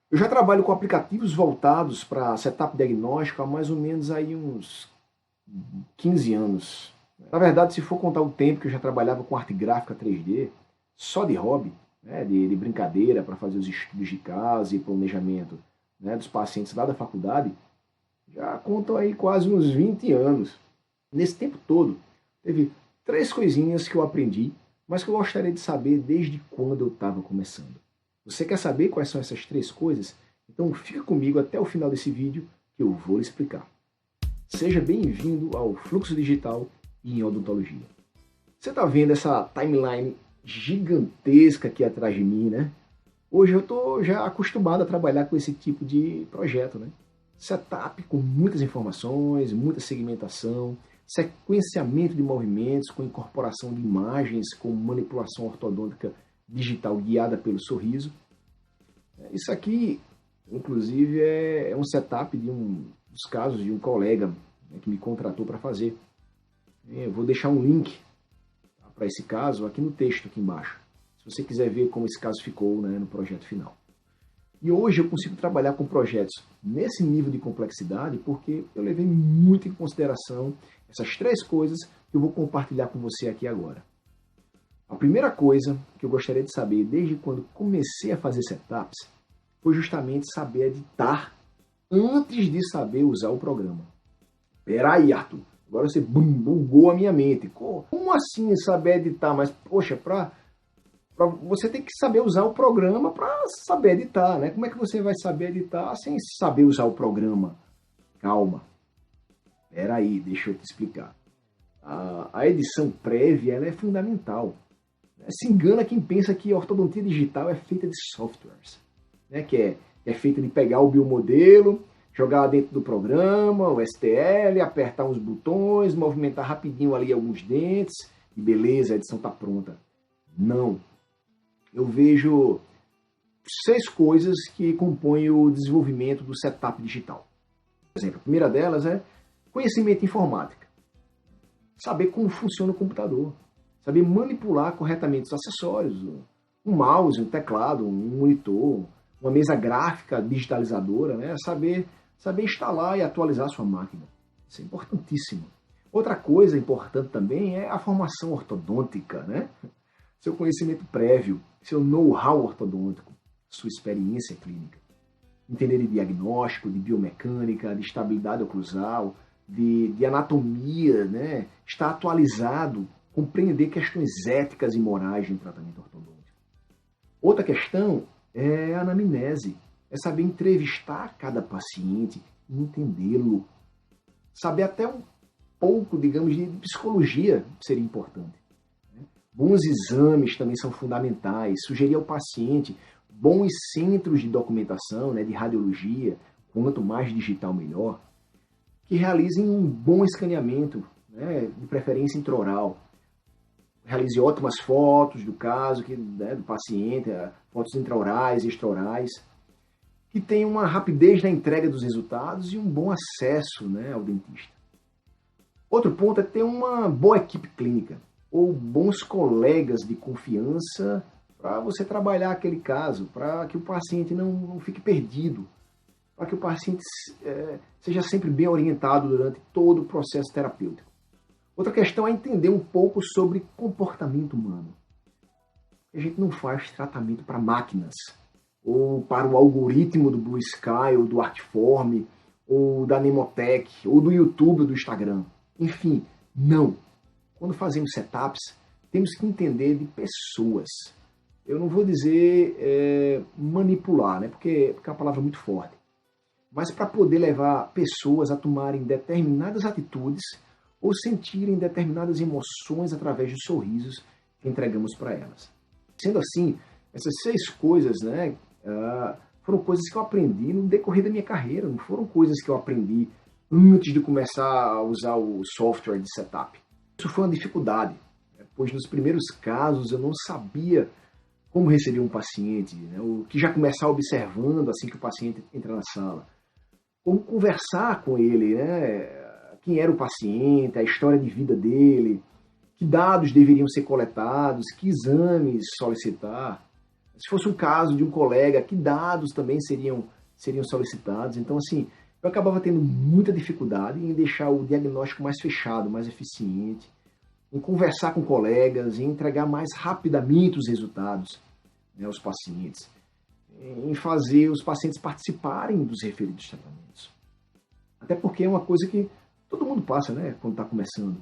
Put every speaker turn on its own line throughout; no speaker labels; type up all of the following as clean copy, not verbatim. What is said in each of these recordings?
Eu já trabalho com aplicativos voltados para setup diagnóstico há mais ou menos aí uns 15 anos. Na verdade, se for contar o tempo que eu já trabalhava com arte gráfica 3D, só de hobby, né, de brincadeira para fazer os estudos de caso e planejamento, né, dos pacientes lá da faculdade, já contam aí quase uns 20 anos. Nesse tempo todo, teve três coisinhas que eu aprendi, mas que eu gostaria de saber desde quando eu estava começando. Você quer saber quais são essas três coisas? Então fica comigo até o final desse vídeo que eu vou lhe explicar. Seja bem-vindo ao Fluxo Digital em Odontologia. Você está vendo essa timeline gigantesca aqui atrás de mim, né? Hoje eu estou já acostumado a trabalhar com esse tipo de projeto, né? Setup com muitas informações, muita segmentação, sequenciamento de movimentos com incorporação de imagens com manipulação ortodôntica digital guiada pelo sorriso. Isso aqui, inclusive, é um setup de um dos casos de um colega, né, que me contratou para fazer. Eu vou deixar um link para esse caso aqui no texto, aqui embaixo, se você quiser ver como esse caso ficou, né, no projeto final. E hoje eu consigo trabalhar com projetos nesse nível de complexidade porque eu levei muito em consideração essas três coisas que eu vou compartilhar com você aqui agora. A primeira coisa que eu gostaria de saber desde quando comecei a fazer setups foi justamente saber editar antes de saber usar o programa. Peraí, Arthur, agora você bugou a minha mente. Como assim saber editar? Mas, poxa, você tem que saber usar o programa para saber editar, né? Como é que você vai saber editar sem saber usar o programa? Calma. Peraí, deixa eu te explicar. A edição prévia ela é fundamental. Se engana quem pensa que a ortodontia digital é feita de softwares, né? Que é feita de pegar o biomodelo, jogar dentro do programa, o STL, apertar uns botões, movimentar rapidinho ali alguns dentes e beleza, a edição está pronta. Não. Eu vejo 6 coisas que compõem o desenvolvimento do setup digital. Por exemplo, a primeira delas é conhecimento informática. Saber como funciona o computador. Saber manipular corretamente os acessórios. Um mouse, um teclado, um monitor, uma mesa gráfica digitalizadora, né? Saber instalar e atualizar a sua máquina. Isso é importantíssimo. Outra coisa importante também é a formação ortodôntica, né? Seu conhecimento prévio, seu know-how ortodôntico, sua experiência clínica. Entender de diagnóstico, de biomecânica, de estabilidade oclusal, de anatomia, né? Estar atualizado, compreender questões éticas e morais no tratamento ortodôntico. Outra questão é a anamnese, é saber entrevistar cada paciente e entendê-lo. Saber até um pouco, digamos, de psicologia seria importante. Bons exames também são fundamentais. Sugerir ao paciente bons centros de documentação, né, de radiologia, quanto mais digital melhor, que realizem um bom escaneamento, né, de preferência intraoral. Realize ótimas fotos do caso, né, do paciente, fotos intraorais e extraorais, que tenham uma rapidez na entrega dos resultados e um bom acesso, né, ao dentista. Outro ponto é ter uma boa equipe clínica ou bons colegas de confiança para você trabalhar aquele caso, para que o paciente não fique perdido, para que o paciente seja sempre bem orientado durante todo o processo terapêutico. Outra questão é entender um pouco sobre comportamento humano. A gente não faz tratamento para máquinas, ou para o algoritmo do Blue Sky, ou do Artform, ou da Nemotech, ou do YouTube, ou do Instagram. Enfim, não. Quando fazemos setups, temos que entender de pessoas. Eu não vou dizer manipular, né? Porque é uma palavra muito forte. Mas para poder levar pessoas a tomarem determinadas atitudes ou sentirem determinadas emoções através dos sorrisos que entregamos para elas. Sendo assim, essas 6 coisas, né, foram coisas que eu aprendi no decorrer da minha carreira, não foram coisas que eu aprendi antes de começar a usar o software de setup. Isso foi uma dificuldade, pois nos primeiros casos eu não sabia como receber um paciente, né, o que já começar observando assim que o paciente entra na sala, como conversar com ele, né, quem era o paciente, a história de vida dele, que dados deveriam ser coletados, que exames solicitar. Se fosse um caso de um colega, que dados também seriam solicitados. Então, assim, eu acabava tendo muita dificuldade em deixar o diagnóstico mais fechado, mais eficiente, em conversar com colegas, em entregar mais rapidamente os resultados, né, aos pacientes, em fazer os pacientes participarem dos referidos tratamentos. Até porque é uma coisa que todo mundo passa, né, quando está começando.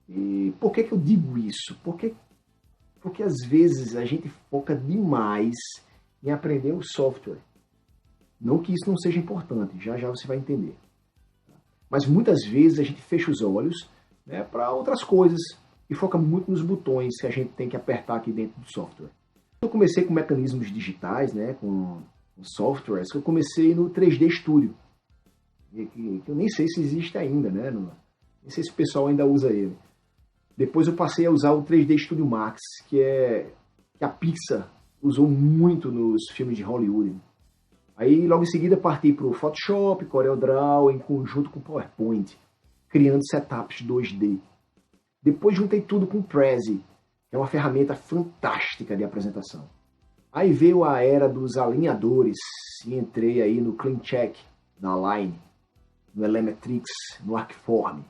E por que eu digo isso? Porque às vezes a gente foca demais em aprender o software. Não que isso não seja importante, já já você vai entender. Mas muitas vezes a gente fecha os olhos, né, para outras coisas e foca muito nos botões que a gente tem que apertar aqui dentro do software. Eu comecei com mecanismos digitais, né, com softwares, que eu comecei no 3D Studio, que eu nem sei se existe ainda, né, nem sei se o pessoal ainda usa ele. Depois eu passei a usar o 3D Studio Max, que a Pixar usou muito nos filmes de Hollywood. Aí logo em seguida parti para o Photoshop, CorelDRAW, em conjunto com PowerPoint, criando setups 2D. Depois juntei tudo com Prezi, que é uma ferramenta fantástica de apresentação. Aí veio a era dos alinhadores e entrei aí no CleanCheck, na Align, no Elementrix, no Arcform.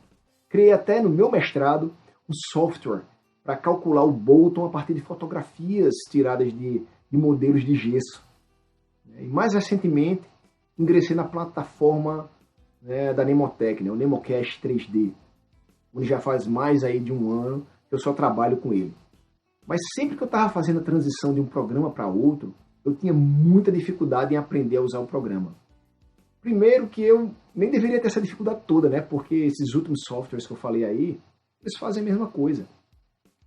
Criei até no meu mestrado um software para calcular o Bolton a partir de fotografias tiradas de modelos de gesso. E mais recentemente, ingressei na plataforma, né, da Nemotec, né, o Nemocast 3D, onde já faz mais aí de um ano que eu só trabalho com ele. Mas sempre que eu estava fazendo a transição de um programa para outro, eu tinha muita dificuldade em aprender a usar o programa. Primeiro que eu nem deveria ter essa dificuldade toda, né? Porque esses últimos softwares que eu falei aí, eles fazem a mesma coisa.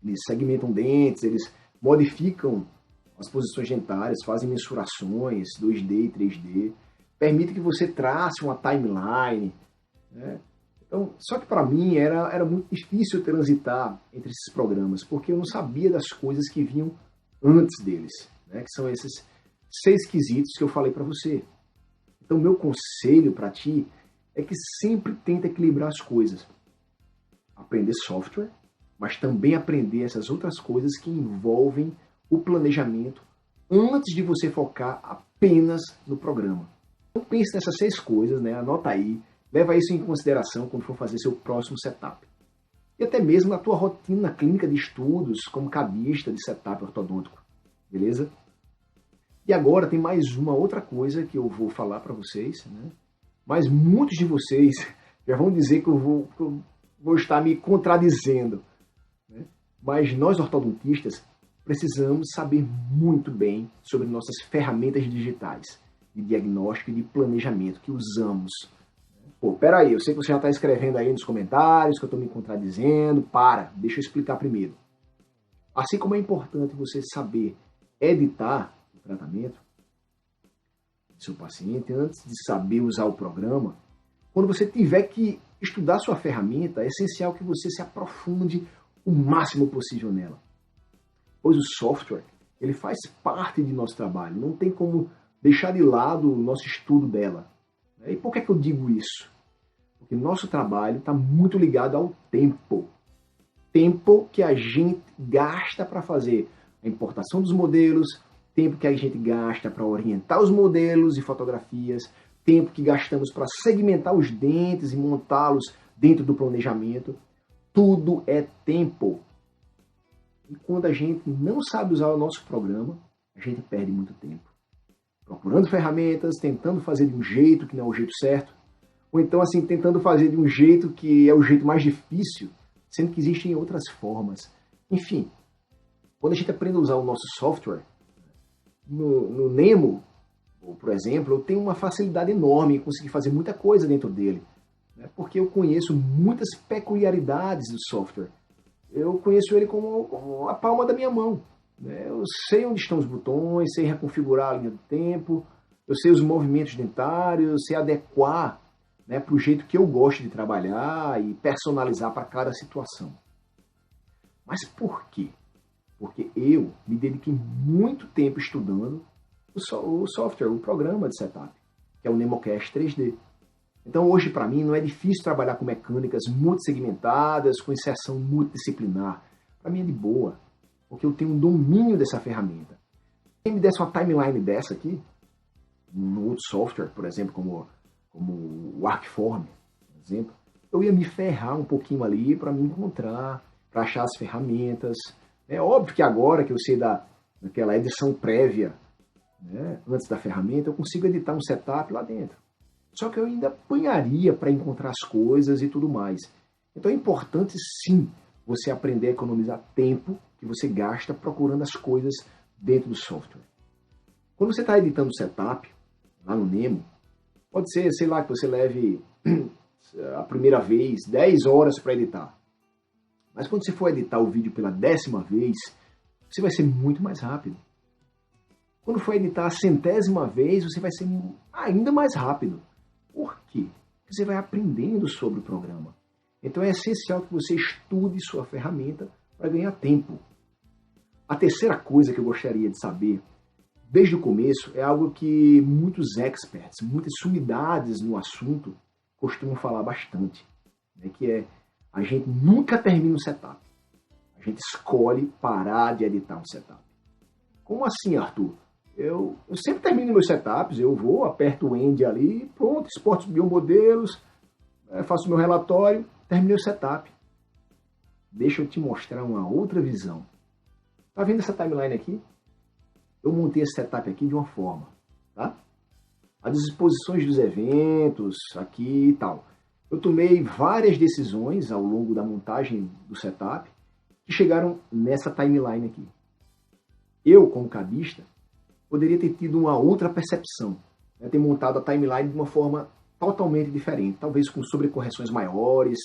Eles segmentam dentes, eles modificam as posições dentárias, fazem mensurações 2D e 3D, permite que você trace uma timeline, né? Então, só que para mim era muito difícil transitar entre esses programas, porque eu não sabia das coisas que vinham antes deles, né? Que são esses 6 quesitos que eu falei para você. Então, meu conselho para ti é que sempre tenta equilibrar as coisas. Aprender software, mas também aprender essas outras coisas que envolvem o planejamento antes de você focar apenas no programa. Então pense nessas 6 coisas, né? Anota aí, leva isso em consideração quando for fazer seu próximo setup. E até mesmo na tua rotina clínica de estudos, como cadista de setup ortodôntico, beleza? E agora tem mais uma outra coisa que eu vou falar para vocês, né? Mas muitos de vocês já vão dizer que eu vou estar me contradizendo, né? Mas nós ortodontistas precisamos saber muito bem sobre nossas ferramentas digitais de diagnóstico e de planejamento que usamos. Pô, peraí, eu sei que você já está escrevendo aí nos comentários que eu estou me contradizendo. Deixa eu explicar primeiro. Assim como é importante você saber editar o tratamento do seu paciente antes de saber usar o programa, quando você tiver que estudar sua ferramenta, é essencial que você se aprofunde o máximo possível nela. Pois o software, ele faz parte de nosso trabalho, não tem como deixar de lado o nosso estudo dela. E por que eu digo isso? Porque nosso trabalho está muito ligado ao tempo. Tempo que a gente gasta para fazer a importação dos modelos, tempo que a gente gasta para orientar os modelos e fotografias, tempo que gastamos para segmentar os dentes e montá-los dentro do planejamento. Tudo é tempo. E quando a gente não sabe usar o nosso programa, a gente perde muito tempo. Procurando ferramentas, tentando fazer de um jeito que não é o jeito certo, ou então assim, tentando fazer de um jeito que é o jeito mais difícil, sendo que existem outras formas. Enfim, quando a gente aprende a usar o nosso software, no Nemo, por exemplo, eu tenho uma facilidade enorme em conseguir fazer muita coisa dentro dele, né? Porque eu conheço muitas peculiaridades do software. Eu conheço ele como a palma da minha mão. Eu sei onde estão os botões, sei reconfigurar a linha do tempo, eu sei os movimentos dentários, sei adequar, né, para o jeito que eu gosto de trabalhar e personalizar para cada situação. Mas por quê? Porque eu me dediquei muito tempo estudando o software, o programa de setup, que é o Nemocast 3D. Então hoje para mim não é difícil trabalhar com mecânicas multissegmentadas, com inserção multidisciplinar. Para mim é de boa, porque eu tenho um domínio dessa ferramenta. Quem me desse uma timeline dessa aqui, no outro software, por exemplo, como o Arcform, por exemplo, eu ia me ferrar um pouquinho ali para me encontrar, para achar as ferramentas. É óbvio que agora que eu sei daquela edição prévia, né, antes da ferramenta, eu consigo editar um setup lá dentro. Só que eu ainda apanharia para encontrar as coisas e tudo mais. Então é importante sim você aprender a economizar tempo que você gasta procurando as coisas dentro do software. Quando você está editando o setup, lá no Nemo, pode ser, sei lá, que você leve a primeira vez 10 horas para editar. Mas quando você for editar o vídeo pela 10ª vez, você vai ser muito mais rápido. Quando for editar a 100ª vez, você vai ser ainda mais rápido. Por quê? Porque você vai aprendendo sobre o programa. Então é essencial que você estude sua ferramenta para ganhar tempo. A terceira coisa que eu gostaria de saber, desde o começo, é algo que muitos experts, muitas sumidades no assunto costumam falar bastante, né, que é a gente nunca termina um setup. A gente escolhe parar de editar um setup. Como assim, Arthur? Eu sempre termino meus setups, eu vou, aperto o end ali, pronto, exporto os biomodelos, faço meu relatório, terminei o setup. Deixa eu te mostrar uma outra visão. Tá vendo essa timeline aqui? Eu montei esse setup aqui de uma forma, tá? As disposições dos eventos aqui e tal. Eu tomei várias decisões ao longo da montagem do setup que chegaram nessa timeline aqui. Eu, como cabista, poderia ter tido uma outra percepção, né? Ter montado a timeline de uma forma totalmente diferente, talvez com sobrecorreções maiores,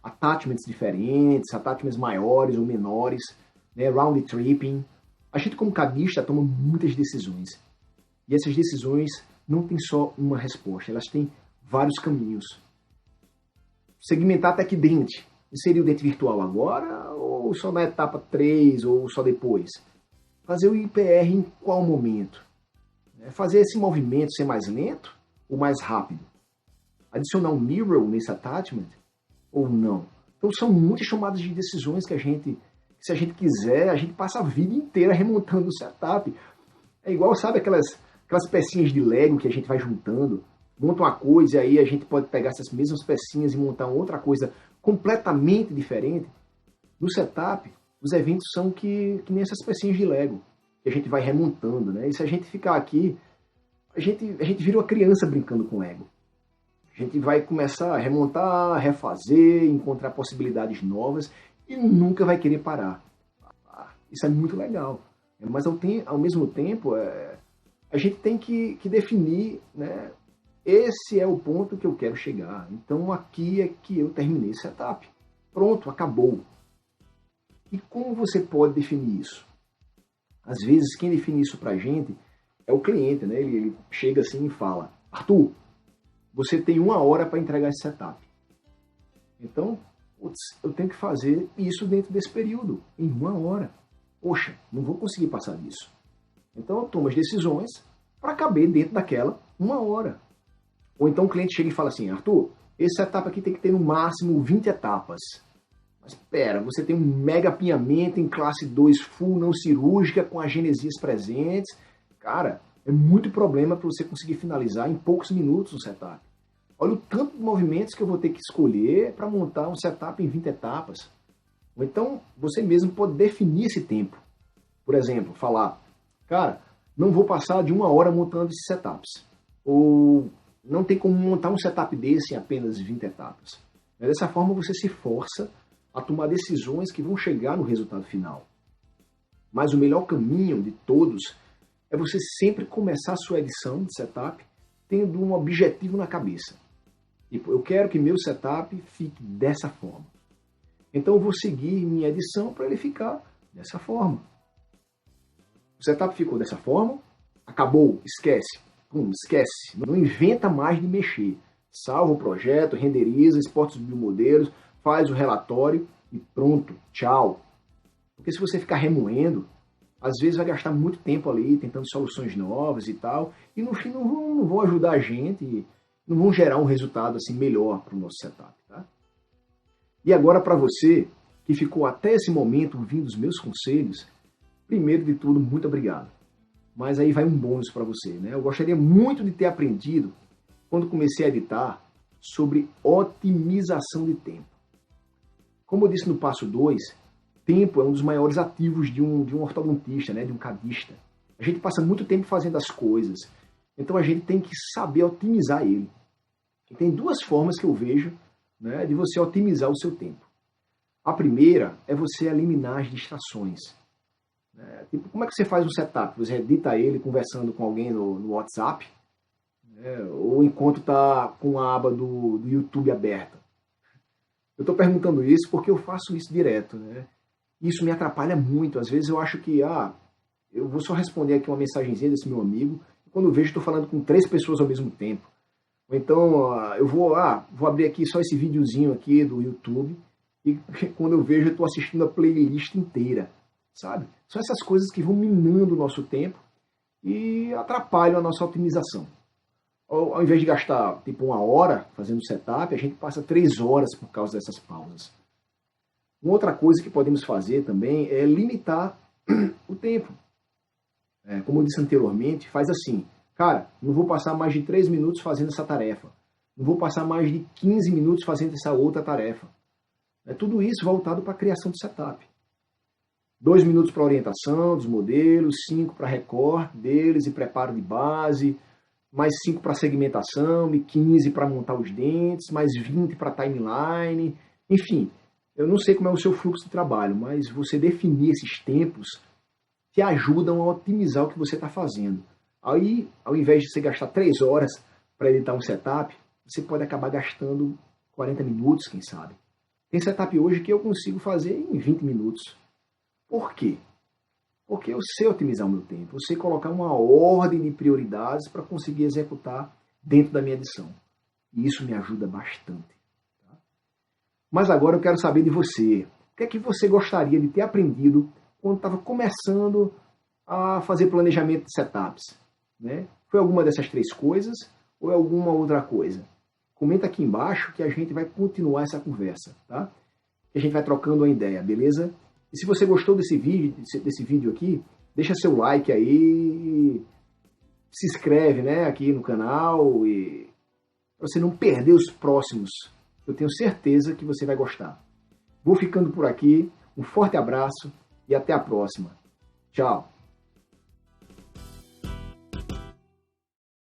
attachments diferentes, attachments maiores ou menores, né? Round tripping. A gente, como cabista, toma muitas decisões. E essas decisões não têm só uma resposta, elas têm vários caminhos. Segmentar até que dente. Inserir o dente virtual agora ou só na etapa 3 ou só depois? Fazer o IPR em qual momento? Fazer esse movimento ser mais lento ou mais rápido? Adicionar um mirror nesse attachment ou não? Então são muitas tomadas de decisões que a gente, se a gente quiser, a gente passa a vida inteira remontando o setup. É igual, sabe, aquelas pecinhas de Lego que a gente vai juntando, monta uma coisa e aí a gente pode pegar essas mesmas pecinhas e montar outra coisa completamente diferente. No setup, os eventos são que nem essas pecinhas de Lego, que a gente vai remontando, né? E se a gente ficar aqui, a gente vira uma criança brincando com Lego. A gente vai começar a remontar, refazer, encontrar possibilidades novas e nunca vai querer parar. Isso é muito legal. Mas ao mesmo tempo, a gente tem que definir, né? Esse é o ponto que eu quero chegar. Então aqui é que eu terminei esse setup. Pronto, acabou. E como você pode definir isso? Às vezes quem define isso pra gente é o cliente, né? Ele chega assim e fala: Arthur, você tem 1 hora para entregar esse setup. Então, eu tenho que fazer isso dentro desse período, em 1 hora. Poxa, não vou conseguir passar disso. Então eu tomo as decisões para caber dentro daquela 1 hora. Ou então o cliente chega e fala assim: Arthur, esse setup aqui tem que ter no máximo 20 etapas. Mas espera, você tem um mega apinhamento em classe 2 full não cirúrgica com as genesias presentes. Cara, é muito problema para você conseguir finalizar em poucos minutos o setup. Olha o tanto de movimentos que eu vou ter que escolher para montar um setup em 20 etapas. Ou então você mesmo pode definir esse tempo. Por exemplo, falar: cara, não vou passar de 1 hora montando esses setups. Ou não tem como montar um setup desse em apenas 20 etapas. Dessa forma você se força a tomar decisões que vão chegar no resultado final. Mas o melhor caminho de todos é você sempre começar a sua edição de setup tendo um objetivo na cabeça. Tipo, eu quero que meu setup fique dessa forma. Então eu vou seguir minha edição para ele ficar dessa forma. O setup ficou dessa forma, acabou, esquece. Esquece. Não inventa mais de mexer. Salva o projeto, renderiza, exporta os biomodelos, faz o relatório e pronto, tchau. Porque se você ficar remoendo, às vezes vai gastar muito tempo ali tentando soluções novas e tal, e no fim não vão ajudar a gente, não vão gerar um resultado assim melhor para o nosso setup. Tá? E agora para você que ficou até esse momento ouvindo os meus conselhos, primeiro de tudo, muito obrigado. mas aí vai um bônus para você, né? Eu gostaria muito de ter aprendido, quando comecei a editar, sobre otimização de tempo. Como eu disse no passo 2, tempo é um dos maiores ativos de um ortodontista, né? De um cadista. A gente passa muito tempo fazendo as coisas, então a gente tem que saber otimizar ele. E tem duas formas que eu vejo, né, de você otimizar o seu tempo. A primeira é você eliminar as distrações. Tipo, como é que você faz um setup? Você edita ele conversando com alguém no WhatsApp, né, ou enquanto está com a aba do YouTube aberta? Eu estou perguntando isso porque eu faço isso direto. Né? Isso me atrapalha muito. Às vezes eu acho que eu vou só responder aqui uma mensagenzinha desse meu amigo, e quando eu vejo estou falando com 3 pessoas ao mesmo tempo. Ou então eu vou abrir aqui só esse videozinho aqui do YouTube, e quando eu vejo eu estou assistindo a playlist inteira, sabe? São essas coisas que vão minando o nosso tempo e atrapalham a nossa otimização. Ao invés de gastar tipo 1 hora fazendo setup, a gente passa 3 horas por causa dessas pausas. Uma outra coisa que podemos fazer também é limitar o tempo. Como eu disse anteriormente, faz assim: cara, não vou passar mais de 3 minutos fazendo essa tarefa. Não vou passar mais de 15 minutos fazendo essa outra tarefa. Tudo isso voltado para a criação de setup. 2 minutos para orientação dos modelos, 5 para recorte deles e preparo de base, mais 5 para segmentação, e 15 para montar os dentes, mais 20 para timeline. Enfim, eu não sei como é o seu fluxo de trabalho, mas você definir esses tempos te ajudam a otimizar o que você está fazendo. Aí, ao invés de você gastar 3 horas para editar um setup, você pode acabar gastando 40 minutos, quem sabe. Tem setup hoje que eu consigo fazer em 20 minutos. Por quê? Porque eu sei otimizar o meu tempo, eu sei colocar uma ordem de prioridades para conseguir executar dentro da minha edição. E isso me ajuda bastante. Tá? Mas agora eu quero saber de você. O que é que você gostaria de ter aprendido quando estava começando a fazer planejamento de setups? Né? Foi alguma dessas 3 coisas ou é alguma outra coisa? Comenta aqui embaixo que a gente vai continuar essa conversa, tá? Que a gente vai trocando uma ideia, beleza? E se você gostou desse vídeo aqui, deixa seu like aí, se inscreve, né, aqui no canal, e para você não perder os próximos. Eu tenho certeza que você vai gostar. Vou ficando por aqui, um forte abraço e até a próxima. Tchau!